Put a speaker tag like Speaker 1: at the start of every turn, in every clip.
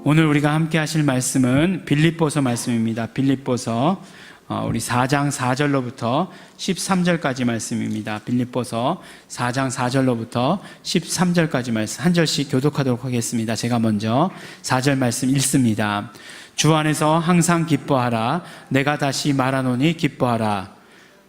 Speaker 1: 오늘 우리가 함께 하실 말씀은 빌립보서 말씀입니다. 빌립보서 우리 4장 4절로부터 13절까지 말씀입니다. 빌립보서 4장 4절로부터 13절까지 말씀 한 절씩 교독하도록 하겠습니다. 제가 먼저 4절 말씀 읽습니다. 주 안에서 항상 기뻐하라. 내가 다시 말하노니 기뻐하라.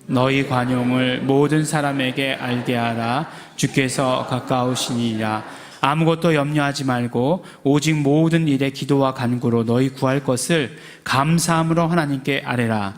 Speaker 1: 너희 관용을 모든 사람에게 알게 하라. 주께서 가까우시니라. 아무것도 염려하지 말고 오직 모든 일에 기도와 간구로 너희 구할 것을 감사함으로 하나님께 아뢰라.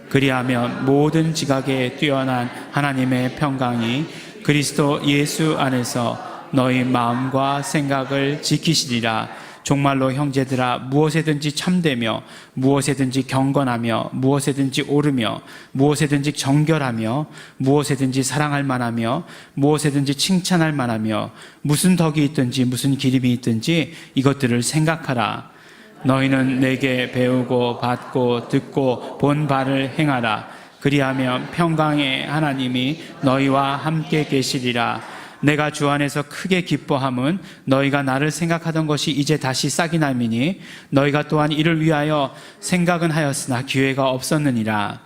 Speaker 1: 그리하면 모든 지각에 뛰어난 하나님의 평강이 그리스도 예수 안에서 너희 마음과 생각을 지키시리라. 정말로 형제들아, 무엇에든지 참되며 무엇에든지 경건하며 무엇에든지 옳으며 무엇에든지 정결하며 무엇에든지 사랑할 만하며 무엇에든지 칭찬할 만하며 무슨 덕이 있든지 무슨 기림이 있든지 이것들을 생각하라. 너희는 내게 배우고 받고 듣고 본 바를 행하라. 그리하면 평강의 하나님이 너희와 함께 계시리라. 내가 주 안에서 크게 기뻐함은 너희가 나를 생각하던 것이 이제 다시 싹이 남이니 너희가 또한 이를 위하여 생각은 하였으나 기회가 없었느니라.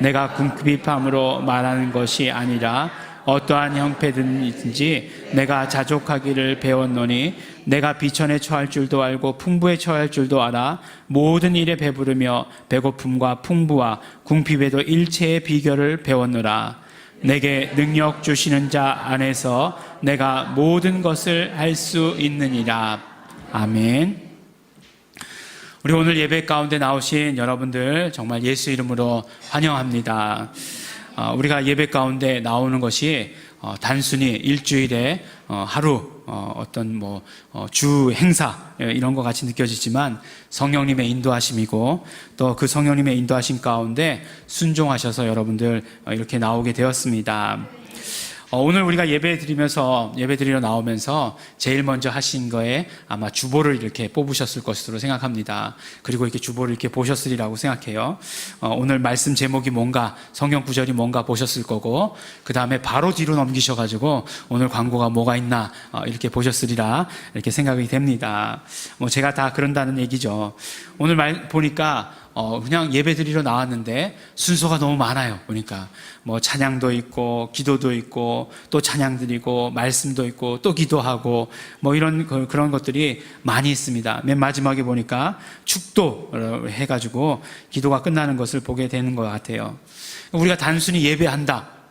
Speaker 1: 내가 궁핍함으로 말하는 것이 아니라 어떠한 형편이든지 내가 자족하기를 배웠노니 내가 비천에 처할 줄도 알고 풍부에 처할 줄도 알아. 모든 일에 배부르며 배고픔과 풍부와 궁핍에도 일체의 비결을 배웠노라. 내게 능력 주시는 자 안에서 내가 모든 것을 할 수 있느니라. 아멘. 우리 오늘 예배 가운데 나오신 여러분들 정말 예수 이름으로 환영합니다. 우리가 예배 가운데 나오는 것이 단순히 일주일에 하루 어떤 주 행사 이런 것 같이 느껴지지만 성령님의 인도하심이고 또 그 성령님의 인도하심 가운데 순종하셔서 여러분들 이렇게 나오게 되었습니다. 오늘 우리가 예배드리러 나오면서 제일 먼저 하신 거에 아마 주보를 이렇게 뽑으셨을 것으로 생각합니다. 그리고 이렇게 주보를 이렇게 보셨으리라고 생각해요. 오늘 말씀 제목이 뭔가, 성경 구절이 뭔가 보셨을 거고, 그 다음에 바로 뒤로 넘기셔가지고 오늘 광고가 뭐가 있나 이렇게 보셨으리라 이렇게 생각이 됩니다. 제가 다 그런다는 얘기죠. 오늘 보니까 그냥 예배드리러 나왔는데 순서가 너무 많아요. 보니까 찬양도 있고 기도도 있고 또 찬양 드리고 말씀도 있고 또 기도하고 그런 것들이 많이 있습니다. 맨 마지막에 보니까 축도 해가지고 기도가 끝나는 것을 보게 되는 것 같아요. 우리가 단순히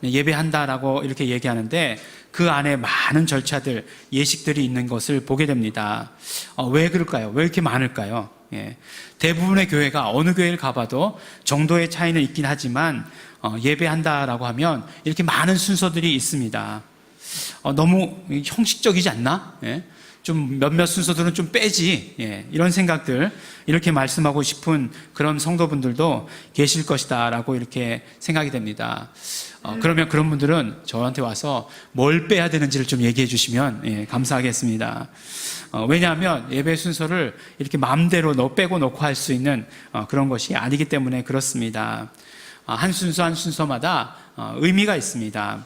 Speaker 1: 예배한다라고 이렇게 얘기하는데 그 안에 많은 절차들, 예식들이 있는 것을 보게 됩니다. 왜 그럴까요? 왜 이렇게 많을까요? 대부분의 교회가 어느 교회를 가봐도 정도의 차이는 있긴 하지만 예배한다라고 하면 이렇게 많은 순서들이 있습니다. 너무 형식적이지 않나? 좀 몇몇 순서들은 좀 빼지. 이런 생각들, 이렇게 말씀하고 싶은 그런 성도분들도 계실 것이다 라고 이렇게 생각이 됩니다. 그러면 그런 분들은 저한테 와서 뭘 빼야 되는지를 좀 얘기해 주시면 감사하겠습니다. 왜냐하면 예배 순서를 이렇게 마음대로 빼고 놓고 할 수 있는 그런 것이 아니기 때문에 그렇습니다. 한 순서 한 순서마다 의미가 있습니다.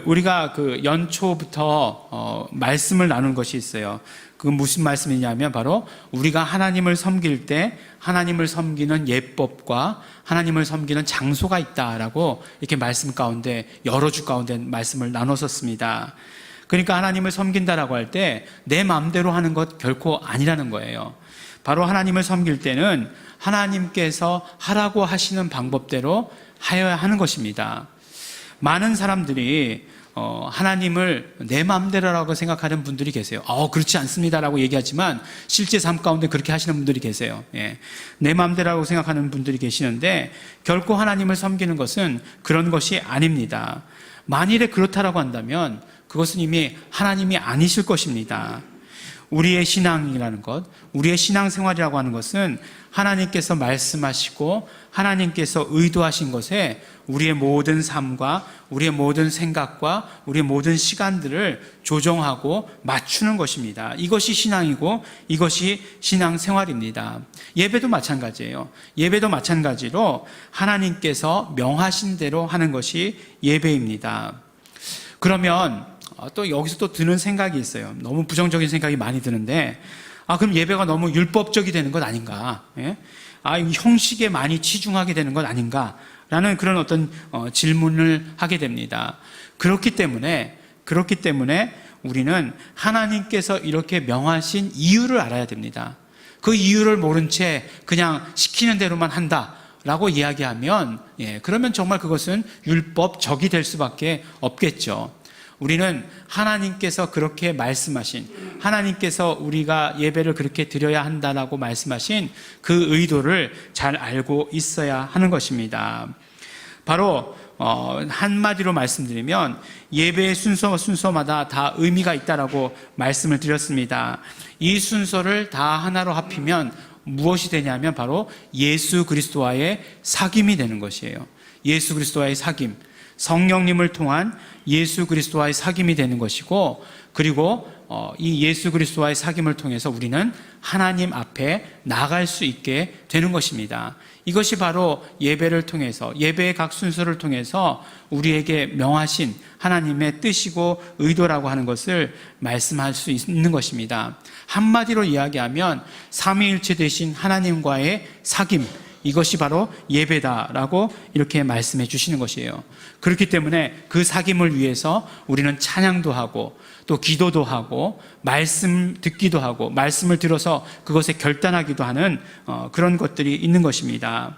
Speaker 1: 우리가 연초부터 말씀을 나눈 것이 있어요. 그 무슨 말씀이냐면 바로 우리가 하나님을 섬길 때 하나님을 섬기는 예법과 하나님을 섬기는 장소가 있다라고 이렇게 말씀 가운데 여러 주 가운데 말씀을 나눴었습니다. 그러니까 하나님을 섬긴다라고 할 때 내 마음대로 하는 것 결코 아니라는 거예요. 바로 하나님을 섬길 때는 하나님께서 하라고 하시는 방법대로 하여야 하는 것입니다. 많은 사람들이 하나님을 내 마음대로라고 생각하는 분들이 계세요. 그렇지 않습니다라고 얘기하지만 실제 삶 가운데 그렇게 하시는 분들이 계세요. 내 마음대로라고 생각하는 분들이 계시는데 결코 하나님을 섬기는 것은 그런 것이 아닙니다. 만일에 그렇다라고 한다면 그것은 이미 하나님이 아니실 것입니다. 우리의 신앙이라는 것, 우리의 신앙생활이라고 하는 것은 하나님께서 말씀하시고 하나님께서 의도하신 것에 우리의 모든 삶과 우리의 모든 생각과 우리의 모든 시간들을 조정하고 맞추는 것입니다. 이것이 신앙이고 이것이 신앙생활입니다. 예배도 마찬가지예요. 예배도 마찬가지로 하나님께서 명하신 대로 하는 것이 예배입니다. 그러면 또 여기서 또 드는 생각이 있어요. 너무 부정적인 생각이 많이 드는데 그럼 예배가 너무 율법적이 되는 것 아닌가? 예? 형식에 많이 치중하게 되는 것 아닌가? 라는 그런 어떤 질문을 하게 됩니다. 그렇기 때문에 우리는 하나님께서 이렇게 명하신 이유를 알아야 됩니다. 그 이유를 모른 채 그냥 시키는 대로만 한다라고 이야기하면, 그러면 정말 그것은 율법적이 될 수밖에 없겠죠. 우리는 하나님께서 그렇게 말씀하신, 하나님께서 우리가 예배를 그렇게 드려야 한다라고 말씀하신 그 의도를 잘 알고 있어야 하는 것입니다. 바로 한마디로 말씀드리면 예배의 순서마다 다 의미가 있다라고 말씀을 드렸습니다. 이 순서를 다 하나로 합히면 무엇이 되냐면 바로 예수 그리스도와의 사귐이 되는 것이에요. 예수 그리스도와의 사귐, 성령님을 통한 예수 그리스도와의 사귐이 되는 것이고, 그리고 이 예수 그리스도와의 사귐을 통해서 우리는 하나님 앞에 나갈 수 있게 되는 것입니다. 이것이 바로 예배를 통해서, 예배의 각 순서를 통해서 우리에게 명하신 하나님의 뜻이고 의도라고 하는 것을 말씀할 수 있는 것입니다. 한마디로 이야기하면 삼위일체 되신 하나님과의 사귐, 이것이 바로 예배다라고 이렇게 말씀해 주시는 것이에요. 그렇기 때문에 그 사귐을 위해서 우리는 찬양도 하고 또 기도도 하고 말씀 듣기도 하고 말씀을 들어서 그것에 결단하기도 하는 그런 것들이 있는 것입니다.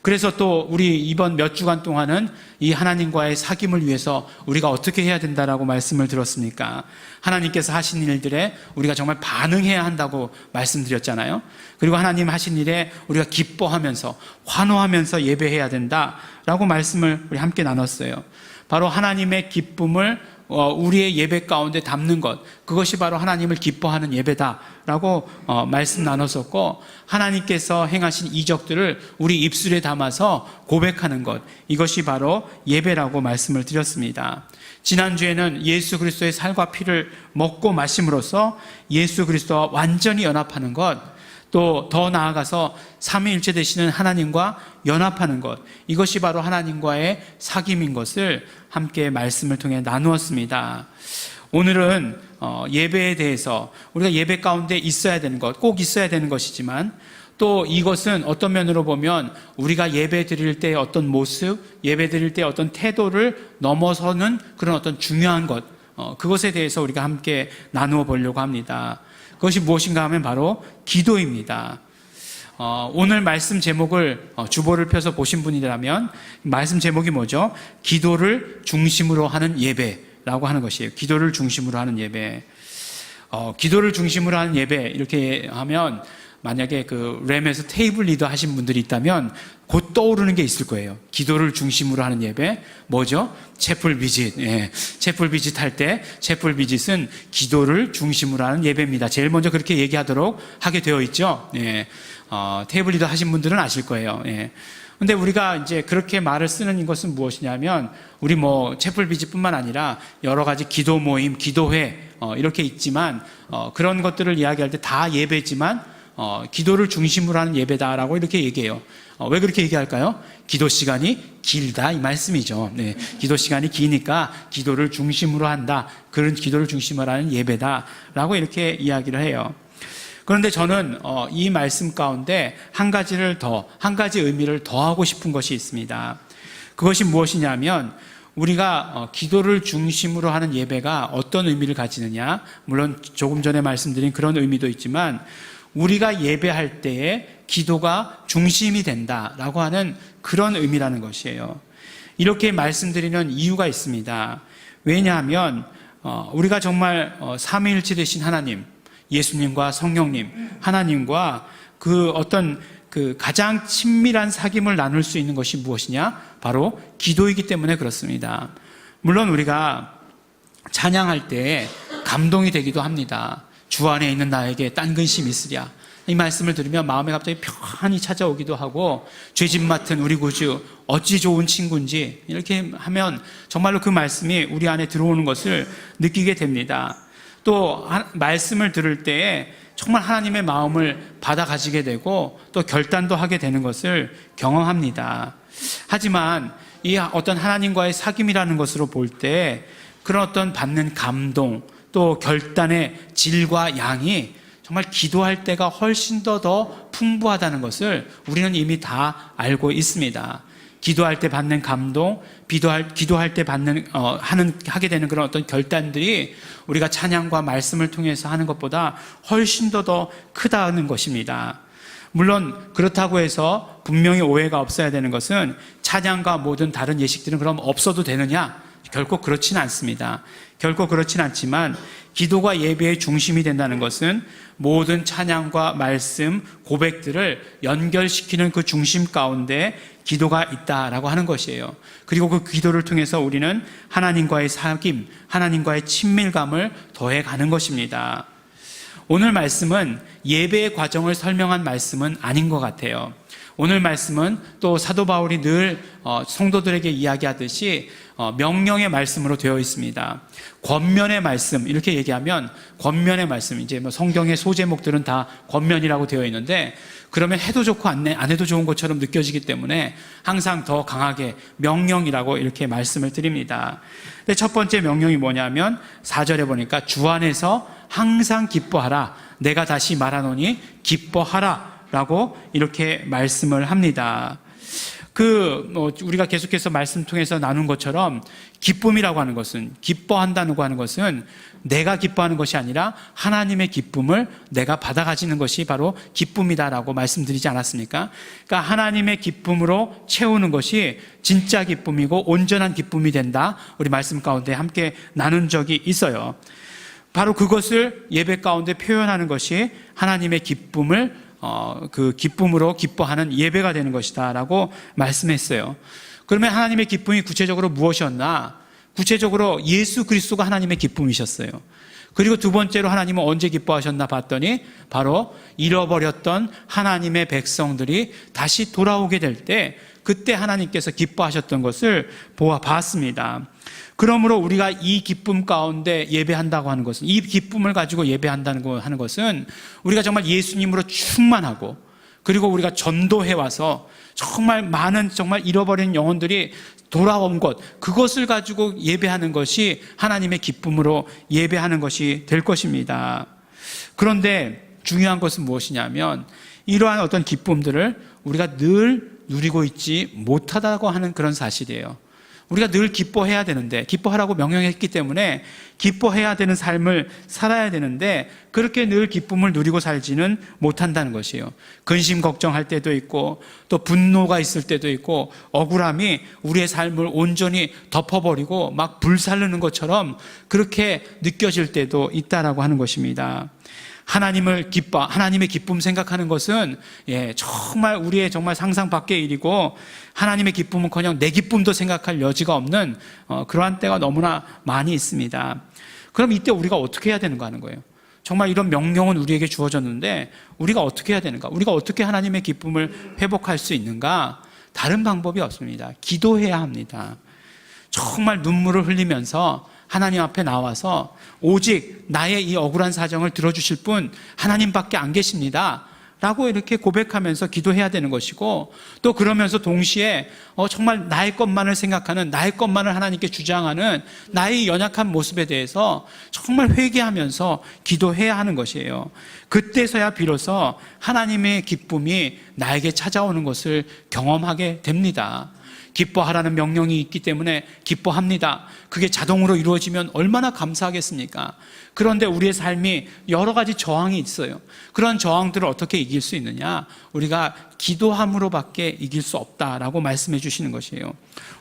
Speaker 1: 그래서 또 우리 이번 몇 주간 동안은 이 하나님과의 사귐을 위해서 우리가 어떻게 해야 된다라고 말씀을 들었습니까? 하나님께서 하신 일들에 우리가 정말 반응해야 한다고 말씀드렸잖아요. 그리고 하나님 하신 일에 우리가 기뻐하면서 환호하면서 예배해야 된다라고 말씀을 우리 함께 나눴어요. 바로 하나님의 기쁨을 우리의 예배 가운데 담는 것, 그것이 바로 하나님을 기뻐하는 예배다라고 말씀 나눴었고, 하나님께서 행하신 이적들을 우리 입술에 담아서 고백하는 것, 이것이 바로 예배라고 말씀을 드렸습니다. 지난주에는 예수 그리스도의 살과 피를 먹고 마심으로써 예수 그리스도와 완전히 연합하는 것, 또 더 나아가서 삼위일체 되시는 하나님과 연합하는 것, 이것이 바로 하나님과의 사귐인 것을 함께 말씀을 통해 나누었습니다. 오늘은 예배에 대해서 우리가 예배 가운데 있어야 되는 것, 꼭 있어야 되는 것이지만 또 이것은 어떤 면으로 보면 우리가 예배 드릴 때의 어떤 모습, 예배 드릴 때의 어떤 태도를 넘어서는 그런 어떤 중요한 것, 그것에 대해서 우리가 함께 나누어 보려고 합니다. 그것이 무엇인가 하면 바로 기도입니다. 오늘 말씀 제목을 주보를 펴서 보신 분이라면 말씀 제목이 뭐죠? 기도를 중심으로 하는 예배라고 하는 것이에요. 기도를 중심으로 하는 예배. 기도를 중심으로 하는 예배 이렇게 하면 만약에 그 램에서 테이블 리더 하신 분들이 있다면 곧 떠오르는 게 있을 거예요. 기도를 중심으로 하는 예배 뭐죠? 채플 비짓. 채플 비짓 할 때 채플 비짓은 기도를 중심으로 하는 예배입니다. 제일 먼저 그렇게 얘기하도록 하게 되어 있죠. 테이블 리더 하신 분들은 아실 거예요. 근데 우리가 이제 그렇게 말을 쓰는 것은 무엇이냐면 우리 채플 비짓뿐만 아니라 여러 가지 기도 모임, 기도회 이렇게 있지만 그런 것들을 이야기할 때 다 예배지만 기도를 중심으로 하는 예배다라고 이렇게 얘기해요. 왜 그렇게 얘기할까요? 기도 시간이 길다 이 말씀이죠. 기도 시간이 기니까 기도를 중심으로 한다. 그런 기도를 중심으로 하는 예배다라고 이렇게 이야기를 해요. 그런데 저는 이 말씀 가운데 한 가지 의미를 더하고 싶은 것이 있습니다. 그것이 무엇이냐면 우리가 기도를 중심으로 하는 예배가 어떤 의미를 가지느냐, 물론 조금 전에 말씀드린 그런 의미도 있지만 우리가 예배할 때에 기도가 중심이 된다라고 하는 그런 의미라는 것이에요. 이렇게 말씀드리는 이유가 있습니다. 왜냐하면 우리가 정말 삼위일체 되신 하나님, 예수님과 성령님, 하나님과 그 어떤 그 가장 친밀한 사귐을 나눌 수 있는 것이 무엇이냐? 바로 기도이기 때문에 그렇습니다. 물론 우리가 찬양할 때 감동이 되기도 합니다. 주 안에 있는 나에게 딴 근심이 있으랴. 이 말씀을 들으면 마음에 갑자기 평안이 찾아오기도 하고 죄짐 맡은 우리 구주 어찌 좋은 친구인지 이렇게 하면 정말로 그 말씀이 우리 안에 들어오는 것을 느끼게 됩니다. 또 말씀을 들을 때에 정말 하나님의 마음을 받아 가지게 되고 또 결단도 하게 되는 것을 경험합니다. 하지만 이 어떤 하나님과의 사귐이라는 것으로 볼 때 그런 어떤 받는 감동 또 결단의 질과 양이 정말 기도할 때가 훨씬 더 풍부하다는 것을 우리는 이미 다 알고 있습니다. 기도할 때 받는 감동, 기도할 때 하게 되는 그런 어떤 결단들이 우리가 찬양과 말씀을 통해서 하는 것보다 훨씬 더 크다는 것입니다. 물론 그렇다고 해서 분명히 오해가 없어야 되는 것은 찬양과 모든 다른 예식들은 그럼 없어도 되느냐? 결코 그렇지는 않습니다. 결코 그렇지는 않지만 기도가 예배의 중심이 된다는 것은 모든 찬양과 말씀, 고백들을 연결시키는 그 중심 가운데 기도가 있다라고 하는 것이에요. 그리고 그 기도를 통해서 우리는 하나님과의 사귐, 하나님과의 친밀감을 더해가는 것입니다. 오늘 말씀은 예배의 과정을 설명한 말씀은 아닌 것 같아요. 오늘 말씀은 또 사도 바울이 늘 성도들에게 이야기하듯이 명령의 말씀으로 되어 있습니다. 권면의 말씀 이렇게 얘기하면 권면의 말씀, 이제 뭐 성경의 소제목들은 다 권면이라고 되어 있는데 그러면 해도 좋고 안 해도 좋은 것처럼 느껴지기 때문에 항상 더 강하게 명령이라고 이렇게 말씀을 드립니다. 근데 첫 번째 명령이 뭐냐면 4절에 보니까 주 안에서 항상 기뻐하라. 내가 다시 말하노니 기뻐하라. 라고 이렇게 말씀을 합니다. 우리가 계속해서 말씀 통해서 나눈 것처럼 기쁨이라고 하는 것은, 기뻐한다고 하는 것은 내가 기뻐하는 것이 아니라 하나님의 기쁨을 내가 받아 가지는 것이 바로 기쁨이다라고 말씀드리지 않았습니까? 그러니까 하나님의 기쁨으로 채우는 것이 진짜 기쁨이고 온전한 기쁨이 된다. 우리 말씀 가운데 함께 나눈 적이 있어요. 바로 그것을 예배 가운데 표현하는 것이 하나님의 기쁨을 그 기쁨으로 기뻐하는 예배가 되는 것이다 라고 말씀했어요. 그러면 하나님의 기쁨이 구체적으로 무엇이었나? 구체적으로 예수 그리스도가 하나님의 기쁨이셨어요. 그리고 두 번째로 하나님은 언제 기뻐하셨나 봤더니 바로 잃어버렸던 하나님의 백성들이 다시 돌아오게 될 때 그때 하나님께서 기뻐하셨던 것을 보아봤습니다. 그러므로 우리가 이 기쁨 가운데 예배한다고 하는 것은, 이 기쁨을 가지고 예배한다고 하는 것은 우리가 정말 예수님으로 충만하고 그리고 우리가 전도해 와서 정말 많은 정말 잃어버린 영혼들이 돌아온 것, 그것을 가지고 예배하는 것이 하나님의 기쁨으로 예배하는 것이 될 것입니다. 그런데 중요한 것은 무엇이냐면 이러한 어떤 기쁨들을 우리가 늘 누리고 있지 못하다고 하는 그런 사실이에요. 우리가 늘 기뻐해야 되는데, 기뻐하라고 명령했기 때문에 기뻐해야 되는 삶을 살아야 되는데 그렇게 늘 기쁨을 누리고 살지는 못한다는 것이에요. 근심 걱정할 때도 있고 또 분노가 있을 때도 있고 억울함이 우리의 삶을 온전히 덮어버리고 막 불살르는 것처럼 그렇게 느껴질 때도 있다라고 하는 것입니다. 하나님의 기쁨 생각하는 것은 정말 우리의 정말 상상 밖의 일이고 하나님의 기쁨은커녕 내 기쁨도 생각할 여지가 없는 그러한 때가 너무나 많이 있습니다. 그럼 이때 우리가 어떻게 해야 되는가 하는 거예요. 정말 이런 명령은 우리에게 주어졌는데 우리가 어떻게 해야 되는가? 우리가 어떻게 하나님의 기쁨을 회복할 수 있는가? 다른 방법이 없습니다. 기도해야 합니다. 정말 눈물을 흘리면서 하나님 앞에 나와서 오직 나의 이 억울한 사정을 들어주실 분 하나님밖에 안 계십니다 라고 이렇게 고백하면서 기도해야 되는 것이고, 또 그러면서 동시에 정말 나의 것만을 생각하는, 나의 것만을 하나님께 주장하는 나의 연약한 모습에 대해서 정말 회개하면서 기도해야 하는 것이에요. 그때서야 비로소 하나님의 기쁨이 나에게 찾아오는 것을 경험하게 됩니다. 기뻐하라는 명령이 있기 때문에 기뻐합니다. 그게 자동으로 이루어지면 얼마나 감사하겠습니까? 그런데 우리의 삶이 여러 가지 저항이 있어요. 그런 저항들을 어떻게 이길 수 있느냐? 우리가 기도함으로밖에 이길 수 없다라고 말씀해 주시는 것이에요.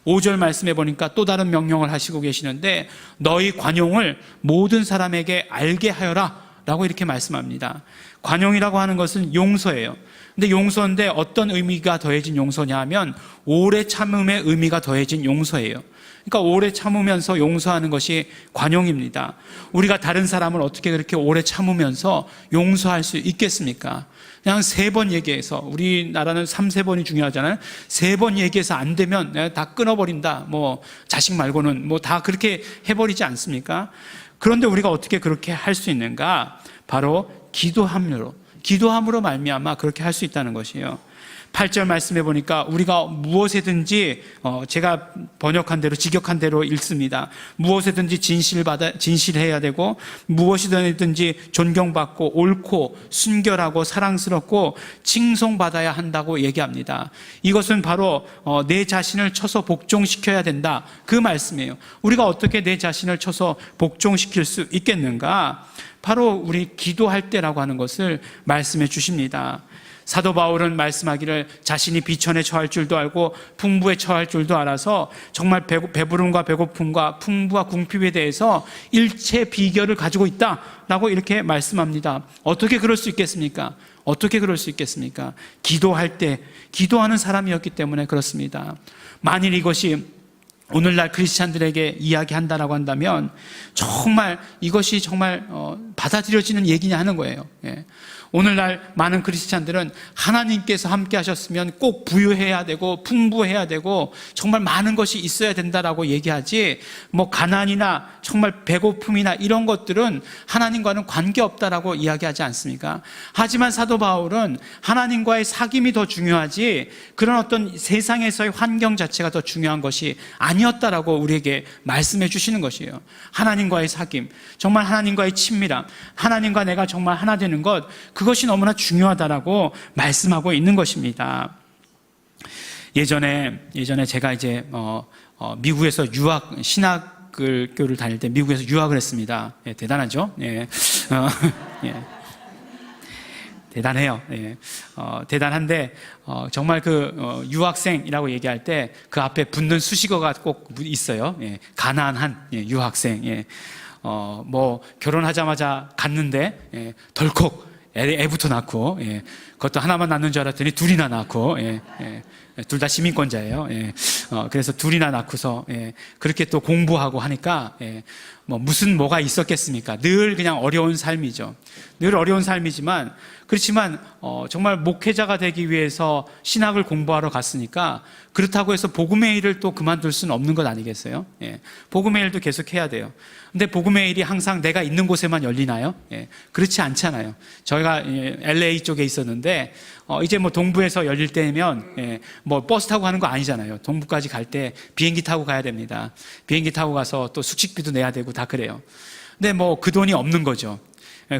Speaker 1: 5절 말씀해 보니까 또 다른 명령을 하시고 계시는데 너희 관용을 모든 사람에게 알게 하여라 라고 이렇게 말씀합니다. 관용이라고 하는 것은 용서예요. 근데 용서인데 어떤 의미가 더해진 용서냐 하면 오래 참음의 의미가 더해진 용서예요. 그러니까 오래 참으면서 용서하는 것이 관용입니다. 우리가 다른 사람을 어떻게 그렇게 오래 참으면서 용서할 수 있겠습니까? 그냥 3번 얘기해서, 우리나라는 3-4번이 중요하잖아요. 3번 얘기해서 안 되면 내가 다 끊어버린다. 자식 말고는 다 그렇게 해버리지 않습니까? 그런데 우리가 어떻게 그렇게 할 수 있는가? 바로 기도함으로 말미암아 그렇게 할 수 있다는 것이에요. 8절 말씀해 보니까 우리가 무엇에든지 제가 번역한 대로 직역한 대로 읽습니다. 무엇에든지 진실해야 되고 무엇이든지 존경받고 옳고 순결하고 사랑스럽고 칭송받아야 한다고 얘기합니다. 이것은 바로 내 자신을 쳐서 복종시켜야 된다, 그 말씀이에요. 우리가 어떻게 내 자신을 쳐서 복종시킬 수 있겠는가? 바로 우리 기도할 때라고 하는 것을 말씀해 주십니다. 사도 바울은 말씀하기를 자신이 비천에 처할 줄도 알고 풍부에 처할 줄도 알아서 정말 배부름과 배고픔과 풍부와 궁핍에 대해서 일체 비결을 가지고 있다라고 이렇게 말씀합니다. 어떻게 그럴 수 있겠습니까? 어떻게 그럴 수 있겠습니까? 기도할 때 기도하는 사람이었기 때문에 그렇습니다. 만일 이것이 오늘날 크리스찬들에게 이야기한다라고 한다면 정말 이것이 정말 받아들여지는 얘기냐 하는 거예요. 오늘날 많은 크리스찬들은 하나님께서 함께 하셨으면 꼭 부유해야 되고 풍부해야 되고 정말 많은 것이 있어야 된다라고 얘기하지, 뭐 가난이나 정말 배고픔이나 이런 것들은 하나님과는 관계없다라고 이야기하지 않습니까? 하지만 사도 바울은 하나님과의 사귐이 더 중요하지 그런 어떤 세상에서의 환경 자체가 더 중요한 것이 아니었다라고 우리에게 말씀해 주시는 것이에요. 하나님과의 사귐, 정말 하나님과의 친밀함, 하나님과 내가 정말 하나 되는 것, 그것이 너무나 중요하다라고 말씀하고 있는 것입니다. 예전에 제가 이제 미국에서 신학교를 다닐 때 미국에서 유학을 했습니다. 예, 대단하죠? 예. 예. 대단해요. 예. 대단한데 정말 유학생이라고 얘기할 때 그 앞에 붙는 수식어가 꼭 있어요. 예. 가난한 유학생. 예. 뭐 결혼하자마자 갔는데 덜컥 애부터 낳고, 그것도 하나만 낳는 줄 알았더니 둘이나 낳고, 둘 다 시민권자예요. 그래서 둘이나 낳고서 그렇게 또 공부하고 하니까 무슨 뭐가 있었겠습니까? 늘 그냥 어려운 삶이죠. 늘 어려운 삶이지만 그렇지만 정말 목회자가 되기 위해서 신학을 공부하러 갔으니까 그렇다고 해서 복음의 일을 또 그만둘 수는 없는 것 아니겠어요? 복음의 일도 계속 해야 돼요. 근데 복음의 일이 항상 내가 있는 곳에만 열리나요? 그렇지 않잖아요. 저희가 LA 쪽에 있었는데 이제 뭐 동부에서 열릴 때면 뭐 버스 타고 가는 거 아니잖아요. 동부까지 갈 때 비행기 타고 가야 됩니다. 비행기 타고 가서 또 숙식비도 내야 되고 다 그래요. 근데 뭐 그 돈이 없는 거죠.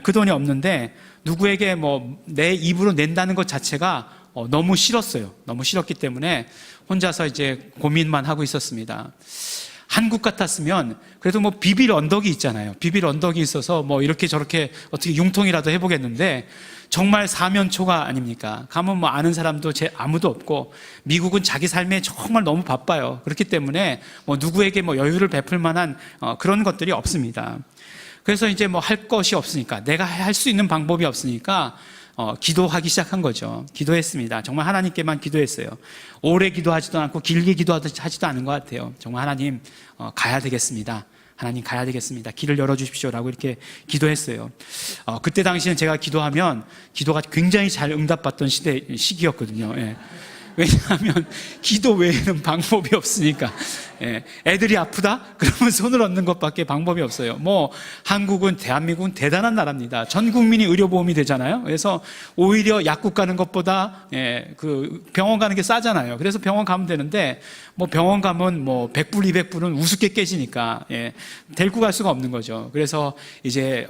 Speaker 1: 그 돈이 없는데 누구에게 뭐 내 입으로 낸다는 것 자체가 너무 싫었어요. 너무 싫었기 때문에 혼자서 이제 고민만 하고 있었습니다. 한국 같았으면 그래도 뭐 비빌 언덕이 있잖아요. 비빌 언덕이 있어서 뭐 이렇게 저렇게 어떻게 융통이라도 해보겠는데 정말 사면초가 아닙니까? 가면 뭐 아는 사람도 아무도 없고 미국은 자기 삶에 정말 너무 바빠요. 그렇기 때문에 뭐 누구에게 뭐 여유를 베풀 만한 그런 것들이 없습니다. 그래서 이제 뭐 할 것이 없으니까, 내가 할 수 있는 방법이 없으니까 기도하기 시작한 거죠. 기도했습니다. 정말 하나님께만 기도했어요. 오래 기도하지도 않고 길게 기도하지도 않은 것 같아요. 정말 하나님 가야 되겠습니다. 하나님 가야 되겠습니다. 길을 열어주십시오라고 이렇게 기도했어요. 그때 당시에는 제가 기도하면 기도가 굉장히 잘 응답받던 시기였거든요. 왜냐하면 기도 외에는 방법이 없으니까. 애들이 아프다? 그러면 손을 얹는 것밖에 방법이 없어요. 뭐 한국은, 대한민국은 대단한 나라입니다. 전 국민이 의료보험이 되잖아요. 그래서 오히려 약국 가는 것보다 그 병원 가는 게 싸잖아요. 그래서 병원 가면 되는데 뭐 병원 가면 뭐 100불, 200불은 우습게 깨지니까 데리고 갈 수가 없는 거죠. 그래서 이제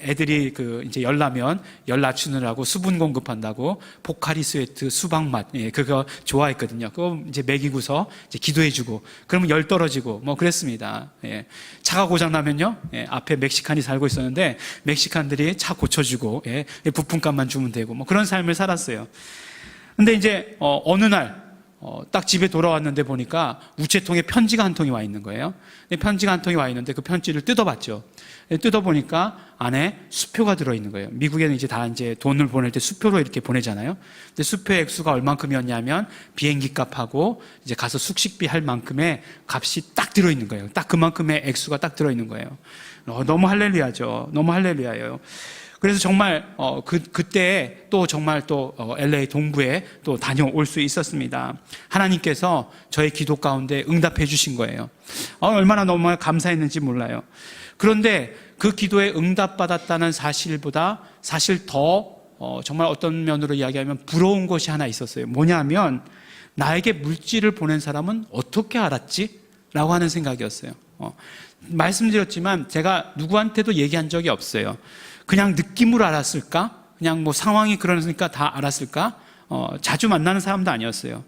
Speaker 1: 애들이 이제 열나면 열 낮추느라고 수분 공급한다고 포카리 스웨트, 수박맛, 그거 좋아했거든요. 그거 이제 먹이고서 이제 기도해주고, 그러면 열 떨어지고 뭐 그랬습니다. 차가 고장 나면요, 앞에 멕시칸이 살고 있었는데 멕시칸들이 차 고쳐주고 부품값만 주면 되고 뭐 그런 삶을 살았어요. 근데 이제 어느 날 딱 집에 돌아왔는데 보니까 우체통에 편지가 한 통이 와 있는 거예요. 편지가 한 통이 와 있는데 그 편지를 뜯어봤죠. 뜯어보니까 안에 수표가 들어있는 거예요. 미국에는 이제 다 이제 돈을 보낼 때 수표로 이렇게 보내잖아요. 근데 수표의 액수가 얼만큼이었냐면 비행기 값하고 이제 가서 숙식비 할 만큼의 값이 딱 들어있는 거예요. 딱 그만큼의 액수가 딱 들어있는 거예요. 너무 할렐루야죠. 너무 할렐루야예요. 그래서 정말 그때 또 정말 또 LA 동부에 또 다녀올 수 있었습니다. 하나님께서 저의 기도 가운데 응답해 주신 거예요. 얼마나 너무 감사했는지 몰라요. 그런데 그 기도에 응답받았다는 사실보다 사실 더 정말 어떤 면으로 이야기하면 부러운 것이 하나 있었어요. 뭐냐면 나에게 물질을 보낸 사람은 어떻게 알았지? 라고 하는 생각이었어요. 말씀드렸지만 제가 누구한테도 얘기한 적이 없어요. 그냥 느낌으로 알았을까? 그냥 뭐 상황이 그러니까 다 알았을까? 자주 만나는 사람도 아니었어요.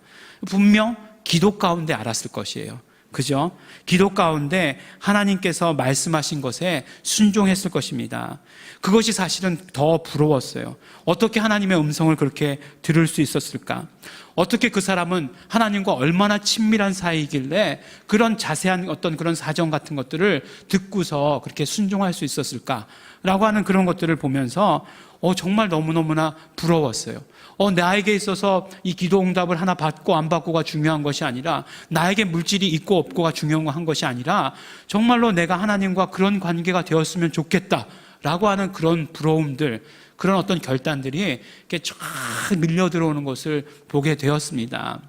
Speaker 1: 분명 기도 가운데 알았을 것이에요. 그죠? 기도 가운데 하나님께서 말씀하신 것에 순종했을 것입니다. 그것이 사실은 더 부러웠어요. 어떻게 하나님의 음성을 그렇게 들을 수 있었을까? 어떻게 그 사람은 하나님과 얼마나 친밀한 사이이길래 그런 자세한 어떤 그런 사정 같은 것들을 듣고서 그렇게 순종할 수 있었을까라고 하는 그런 것들을 보면서 정말 너무너무나 부러웠어요. 나에게 있어서 이 기도 응답을 하나 받고 안 받고가 중요한 것이 아니라, 나에게 물질이 있고 없고가 중요한 것이 아니라 정말로 내가 하나님과 그런 관계가 되었으면 좋겠다라고 하는 그런 부러움들, 그런 어떤 결단들이 이렇게 쫙 밀려 들어오는 것을 보게 되었습니다.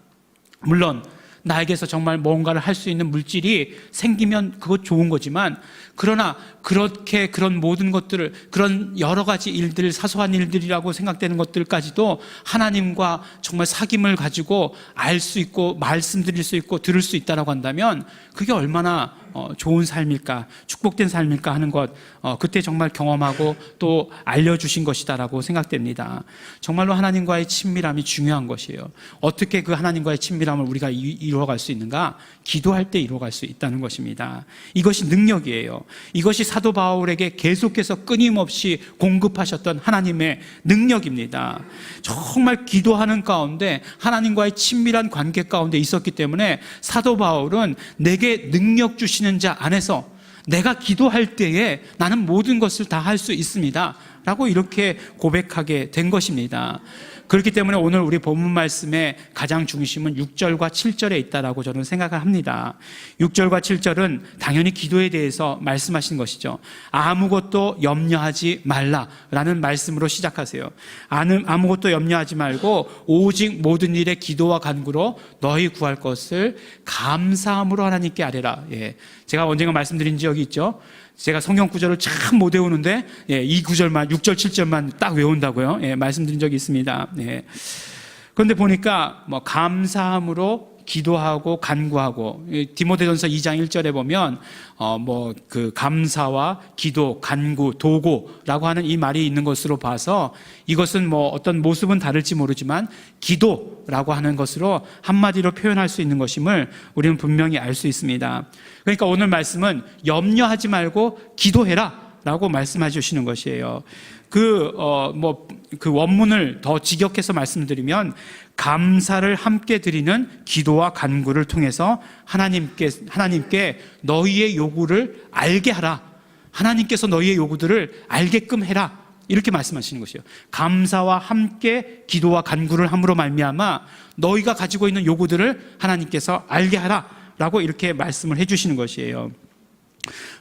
Speaker 1: 물론 나에게서 정말 뭔가를 할 수 있는 물질이 생기면 그것 좋은 거지만, 그러나 그렇게 그런 모든 것들을, 그런 여러 가지 일들, 사소한 일들이라고 생각되는 것들까지도 하나님과 정말 사귐을 가지고 알 수 있고 말씀드릴 수 있고 들을 수 있다라고 한다면 그게 얼마나 좋은 삶일까, 축복된 삶일까 하는 것, 그때 정말 경험하고 또 알려주신 것이다라고 생각됩니다. 정말로 하나님과의 친밀함이 중요한 것이에요. 어떻게 그 하나님과의 친밀함을 우리가 이루어갈 수 있는가? 기도할 때 이루어갈 수 있다는 것입니다. 이것이 능력이에요. 이것이 사도 바울에게 계속해서 끊임없이 공급하셨던 하나님의 능력입니다. 정말 기도하는 가운데 하나님과의 친밀한 관계 가운데 있었기 때문에 사도 바울은 내게 능력 주시는 자 안에서 내가 기도할 때에 나는 모든 것을 다 할 수 있습니다 라고 이렇게 고백하게 된 것입니다. 그렇기 때문에 오늘 우리 본문 말씀의 가장 중심은 6절과 7절에 있다라고 저는 생각을 합니다. 6절과 7절은 당연히 기도에 대해서 말씀하신 것이죠. 아무것도 염려하지 말라라는 말씀으로 시작하세요. 아무것도 염려하지 말고 오직 모든 일에 기도와 간구로 너희 구할 것을 감사함으로 하나님께 아뢰라. 제가 언젠가 말씀드린 적이 있죠. 제가 성경 구절을 참 못 외우는데 이 구절만 6절 7절만 딱 외운다고요. 말씀드린 적이 있습니다. 그런데 보니까 감사함으로 기도하고 간구하고, 디모데전서 2장 1절에 보면 그 감사와 기도, 간구, 도고라고 하는 이 말이 있는 것으로 봐서 이것은 어떤 모습은 다를지 모르지만 기도라고 하는 것으로 한마디로 표현할 수 있는 것임을 우리는 분명히 알 수 있습니다. 그러니까 오늘 말씀은 염려하지 말고 기도해라 라고 말씀해 주시는 것이에요. 그 원문을 더 직역해서 말씀드리면, 감사를 함께 드리는 기도와 간구를 통해서 하나님께 너희의 요구를 알게 하라. 하나님께서 너희의 요구들을 알게끔 해라. 이렇게 말씀하시는 것이에요. 감사와 함께 기도와 간구를 함으로 말미암아 너희가 가지고 있는 요구들을 하나님께서 알게 하라 라고 이렇게 말씀을 해주시는 것이에요.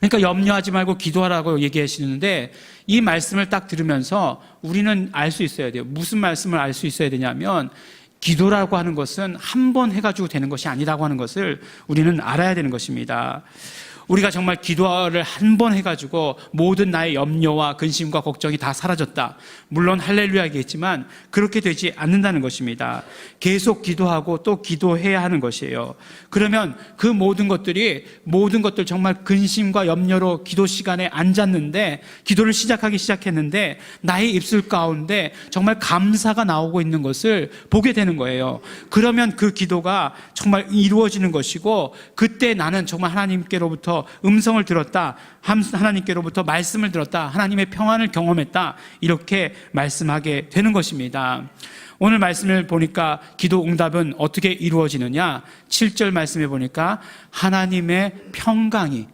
Speaker 1: 그러니까 염려하지 말고 기도하라고 얘기하시는데, 이 말씀을 딱 들으면서 우리는 알 수 있어야 돼요. 무슨 말씀을 알 수 있어야 되냐면, 기도라고 하는 것은 한 번 해가지고 되는 것이 아니라고 하는 것을 우리는 알아야 되는 것입니다. 우리가 정말 기도를 한 번 해가지고 모든 나의 염려와 근심과 걱정이 다 사라졌다, 물론 할렐루야겠지만 그렇게 되지 않는다는 것입니다. 계속 기도하고 또 기도해야 하는 것이에요. 그러면 그 모든 것들 정말 근심과 염려로 기도 시간에 앉았는데, 기도를 시작했는데 나의 입술 가운데 정말 감사가 나오고 있는 것을 보게 되는 거예요. 그러면 그 기도가 정말 이루어지는 것이고, 그때 나는 정말 하나님께로부터 음성을 들었다, 하나님께로부터 말씀을 들었다, 하나님의 평안을 경험했다, 이렇게 말씀하게 되는 것입니다. 오늘 말씀을 보니까 기도 응답은 어떻게 이루어지느냐, 7절 말씀에 보니까 하나님의 평강이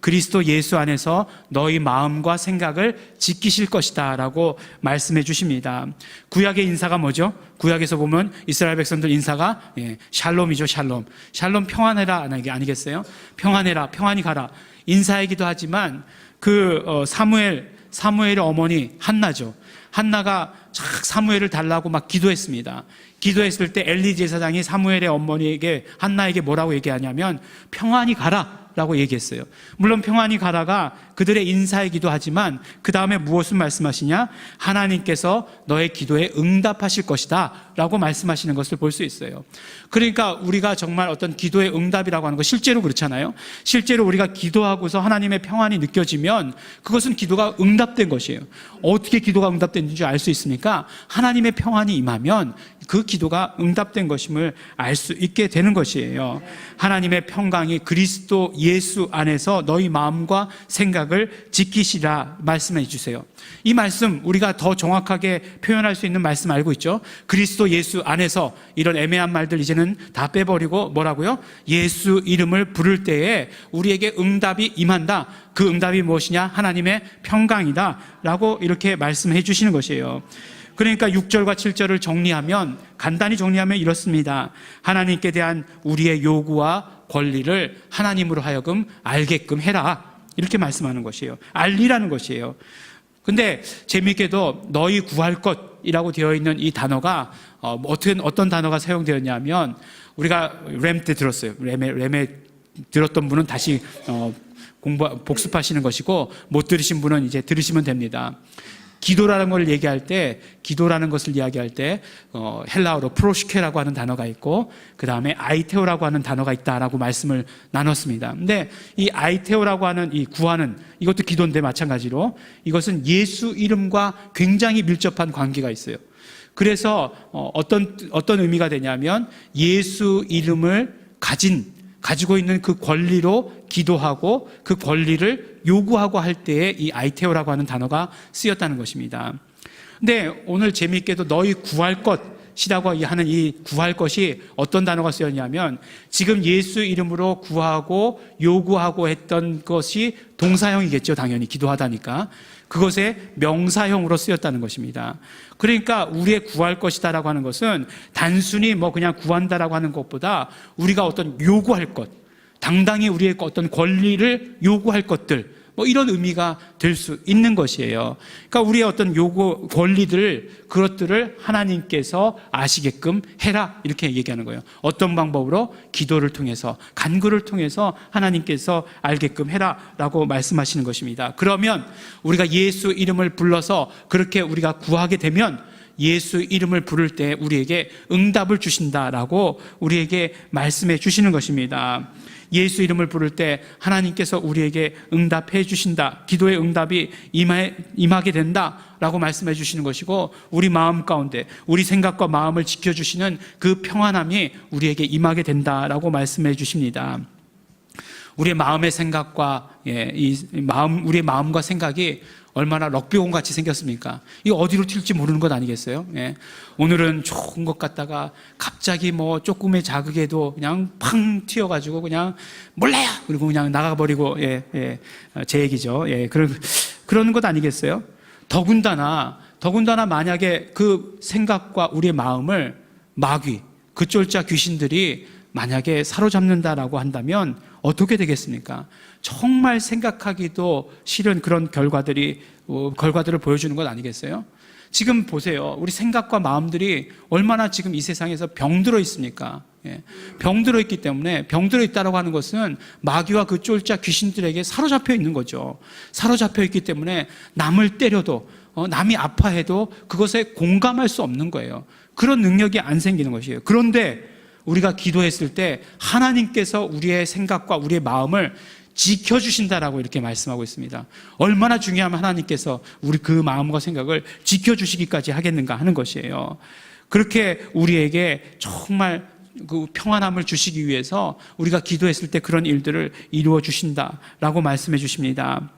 Speaker 1: 그리스도 예수 안에서 너희 마음과 생각을 지키실 것이다 라고 말씀해 주십니다. 구약의 인사가 뭐죠? 구약에서 보면 이스라엘 백성들 인사가 샬롬이죠. 샬롬 평안해라 아니겠어요? 평안해라, 평안히 가라 인사이기도 하지만, 사무엘의 어머니 한나죠. 한나가 사무엘을 달라고 막 기도했습니다. 기도했을 때 엘리 제사장이 사무엘의 어머니에게, 한나에게 뭐라고 얘기하냐면 평안히 가라 라고 얘기했어요. 물론 평안히 가다가 그들의 인사이기도 하지만 그 다음에 무엇을 말씀하시냐? 하나님께서 너의 기도에 응답하실 것이다 라고 말씀하시는 것을 볼 수 있어요. 그러니까 우리가 정말 어떤 기도의 응답이라고 하는 거 실제로 그렇잖아요. 실제로 우리가 기도하고서 하나님의 평안이 느껴지면 그것은 기도가 응답된 것이에요. 어떻게 기도가 응답된지 알 수 있습니까? 하나님의 평안이 임하면 그 기도가 응답된 것임을 알 수 있게 되는 것이에요. 하나님의 평강이 그리스도 예수 안에서 너희 마음과 생각을 지키시라 말씀해 주세요. 이 말씀 우리가 더 정확하게 표현할 수 있는 말씀 알고 있죠? 그리스도 예수 안에서, 이런 애매한 말들 이제는 다 빼버리고 뭐라고요? 예수 이름을 부를 때에 우리에게 응답이 임한다. 그 응답이 무엇이냐? 하나님의 평강이다 라고 이렇게 말씀해 주시는 것이에요. 그러니까 6절과 7절을 정리하면, 간단히 정리하면 이렇습니다. 하나님께 대한 우리의 요구와 권리를 하나님으로 하여금 알게끔 해라, 이렇게 말씀하는 것이에요. 알리라는 것이에요. 근데 재미있게도 너희 구할 것이라고 되어 있는 이 단어가 어떤 단어가 사용되었냐면, 우리가 램 때 들었어요. 램에 들었던 분은 다시 복습하시는 것이고, 못 들으신 분은 이제 들으시면 됩니다. 기도라는 걸 얘기할 때, 기도라는 것을 이야기할 때 헬라어로 프로시케라고 하는 단어가 있고, 그 다음에 아이테오라고 하는 단어가 있다라고 말씀을 나눴습니다. 근데 이 아이테오라고 하는 이 구하는, 이것도 기도인데 마찬가지로 이것은 예수 이름과 굉장히 밀접한 관계가 있어요. 그래서 어떤 의미가 되냐면, 예수 이름을 가지고 있는 그 권리로 기도하고 그 권리를 요구하고 할 때에 이 아이테오라고 하는 단어가 쓰였다는 것입니다. 근데 오늘 재미있게도 너희 구할 것이라고 하는 이 구할 것이 어떤 단어가 쓰였냐면, 지금 예수 이름으로 구하고 요구하고 했던 것이 동사형이겠죠. 당연히 기도하다니까. 그것의 명사형으로 쓰였다는 것입니다. 그러니까 우리의 구할 것이다라고 하는 것은 단순히 그냥 구한다라고 하는 것보다 우리가 어떤 요구할 것, 당당히 우리의 어떤 권리를 요구할 것들, 이런 의미가 될 수 있는 것이에요. 그러니까 우리의 어떤 요구, 그것들을 하나님께서 아시게끔 해라, 이렇게 얘기하는 거예요. 어떤 방법으로? 기도를 통해서, 간구를 통해서 하나님께서 알게끔 해라라고 말씀하시는 것입니다. 그러면 우리가 예수 이름을 불러서 그렇게 우리가 구하게 되면 예수 이름을 부를 때 우리에게 응답을 주신다라고 우리에게 말씀해 주시는 것입니다. 예수 이름을 부를 때 하나님께서 우리에게 응답해 주신다, 기도의 응답이 임하게 된다라고 말씀해 주시는 것이고, 우리 마음 가운데 우리 생각과 마음을 지켜주시는 그 평안함이 우리에게 임하게 된다라고 말씀해 주십니다. 우리의 마음의 생각과 우리의 마음과 생각이 얼마나 럭비공 같이 생겼습니까? 이거 어디로 튈지 모르는 것 아니겠어요? 오늘은 좋은 것 같다가 갑자기 조금의 자극에도 그냥 팡 튀어가지고 그냥 몰라요! 그리고 그냥 나가버리고, 제 얘기죠. 그런 것 아니겠어요? 더군다나 만약에 그 생각과 우리의 마음을 마귀, 그 쫄자 귀신들이 만약에 사로잡는다라고 한다면 어떻게 되겠습니까? 정말 생각하기도 싫은 그런 결과들을 보여주는 것 아니겠어요? 지금 보세요. 우리 생각과 마음들이 얼마나 지금 이 세상에서 병들어 있습니까? 병들어 있기 때문에, 병들어 있다고 하는 것은 마귀와 그 쫄자 귀신들에게 사로잡혀 있는 거죠. 사로잡혀 있기 때문에 남을 때려도, 남이 아파해도 그것에 공감할 수 없는 거예요. 그런 능력이 안 생기는 것이에요. 그런데 우리가 기도했을 때 하나님께서 우리의 생각과 우리의 마음을 지켜주신다라고 이렇게 말씀하고 있습니다. 얼마나 중요하면 하나님께서 우리 그 마음과 생각을 지켜주시기까지 하겠는가 하는 것이에요. 그렇게 우리에게 정말 그 평안함을 주시기 위해서 우리가 기도했을 때 그런 일들을 이루어 주신다라고 말씀해 주십니다.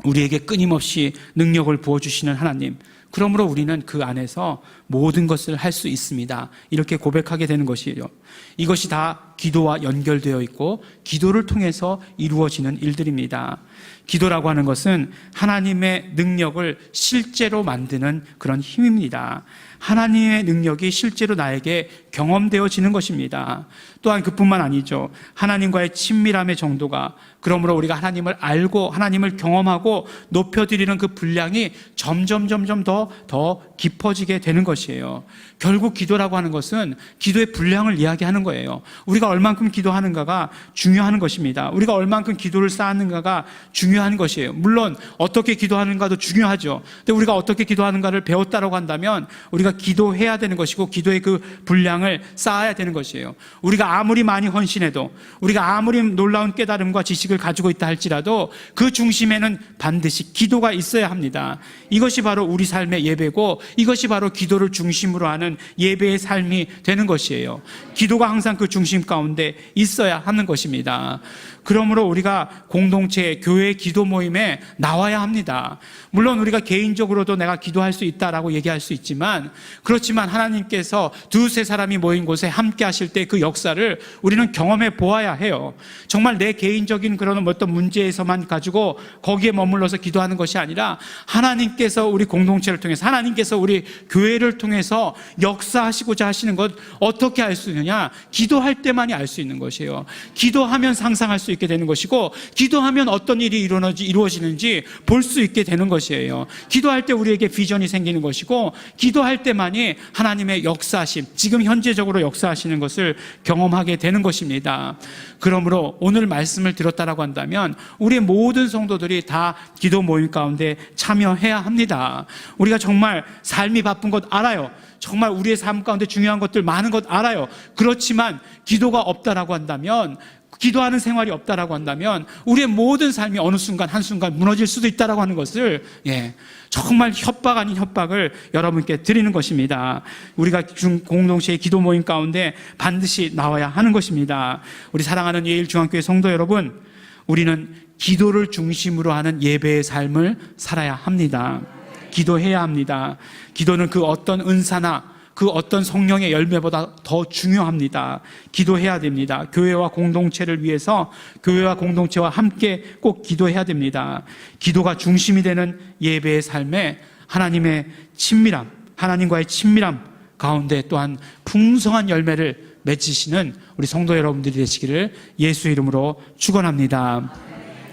Speaker 1: 우리에게 끊임없이 능력을 부어주시는 하나님, 그러므로 우리는 그 안에서 모든 것을 할 수 있습니다, 이렇게 고백하게 되는 것이에요. 이것이 다 기도와 연결되어 있고 기도를 통해서 이루어지는 일들입니다. 기도라고 하는 것은 하나님의 능력을 실제로 만드는 그런 힘입니다. 하나님의 능력이 실제로 나에게 경험되어지는 것입니다. 또한 그뿐만 아니죠. 하나님과의 친밀함의 정도가, 그러므로 우리가 하나님을 알고 하나님을 경험하고 높여드리는 그 분량이 점점 더 깊어지게 되는 것이에요. 결국 기도라고 하는 것은 기도의 분량을 이야기하는 거예요. 우리가 얼만큼 기도하는가가 중요한 것입니다. 우리가 얼만큼 기도를 쌓았는가가 중요한 것이에요. 물론 어떻게 기도하는가도 중요하죠. 근데 우리가 어떻게 기도하는가를 배웠다라고 한다면 우리가 기도해야 되는 것이고 기도의 그 분량을 쌓아야 되는 것이에요. 우리가 아무리 많이 헌신해도, 우리가 아무리 놀라운 깨달음과 지식을 가지고 있다 할지라도 그 중심에는 반드시 기도가 있어야 합니다. 이것이 바로 우리 삶의 예배고, 이것이 바로 기도를 중심으로 하는 예배의 삶이 되는 것이에요. 기도가 항상 그 중심 가운데 있어야 하는 것입니다. 그러므로 우리가 공동체, 교회 기도 모임에 나와야 합니다. 물론 우리가 개인적으로도 내가 기도할 수 있다라고 얘기할 수 있지만, 그렇지만 하나님께서 두세 사람이 모인 곳에 함께 하실 때 그 역사를 우리는 경험해 보아야 해요. 정말 내 개인적인 그런 어떤 문제에서만 가지고 거기에 머물러서 기도하는 것이 아니라 하나님께서 우리 공동체를 통해서, 하나님께서 우리 교회를 통해서 역사하시고자 하시는 것, 어떻게 알 수 있느냐? 기도할 때만이 알 수 있는 것이에요. 기도하면 상상할 수 있게 되는 것이고, 기도하면 어떤 일이 이루어지는지 볼 수 있게 되는 것이에요. 기도할 때 우리에게 비전이 생기는 것이고, 기도할 때만이 하나님의 역사하심, 지금 현재적으로 역사하시는 것을 경험하게 되는 것입니다. 그러므로 오늘 말씀을 들었다라고 한다면 우리의 모든 성도들이 다 기도 모임 가운데 참여해야 합니다. 우리가 정말 삶이 바쁜 것 알아요. 정말 우리의 삶 가운데 중요한 것들 많은 것 알아요. 그렇지만 기도가 없다라고 한다면, 기도하는 생활이 없다라고 한다면 우리의 모든 삶이 어느 순간 한순간 무너질 수도 있다라고 하는 것을, 정말 협박 아닌 협박을 여러분께 드리는 것입니다. 우리가 공동체의 기도 모임 가운데 반드시 나와야 하는 것입니다. 우리 사랑하는 예일중앙교회 성도 여러분, 우리는 기도를 중심으로 하는 예배의 삶을 살아야 합니다. 기도해야 합니다. 기도는 그 어떤 은사나 그 어떤 성령의 열매보다 더 중요합니다. 기도해야 됩니다. 교회와 공동체를 위해서 교회와 공동체와 함께 꼭 기도해야 됩니다. 기도가 중심이 되는 예배의 삶에 하나님의 친밀함, 하나님과의 친밀함 가운데 또한 풍성한 열매를 맺으시는 우리 성도 여러분들이 되시기를 예수 이름으로 축원합니다.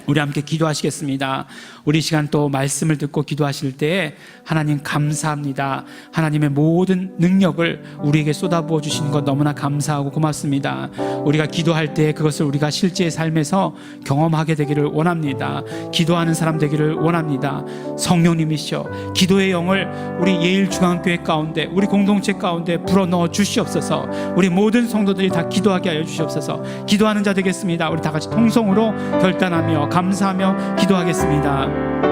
Speaker 1: 우리 함께 기도하시겠습니다. 우리 시간 또 말씀을 듣고 기도하실 때에 하나님 감사합니다. 하나님의 모든 능력을 우리에게 쏟아부어 주시는 것 너무나 감사하고 고맙습니다. 우리가 기도할 때 그것을 우리가 실제의 삶에서 경험하게 되기를 원합니다. 기도하는 사람 되기를 원합니다. 성령님이시여, 기도의 영을 우리 예일중앙교회 가운데, 우리 공동체 가운데 불어넣어 주시옵소서. 우리 모든 성도들이 다 기도하게 하여 주시옵소서. 기도하는 자 되겠습니다. 우리 다 같이 통성으로 결단하며 감사하며 기도하겠습니다.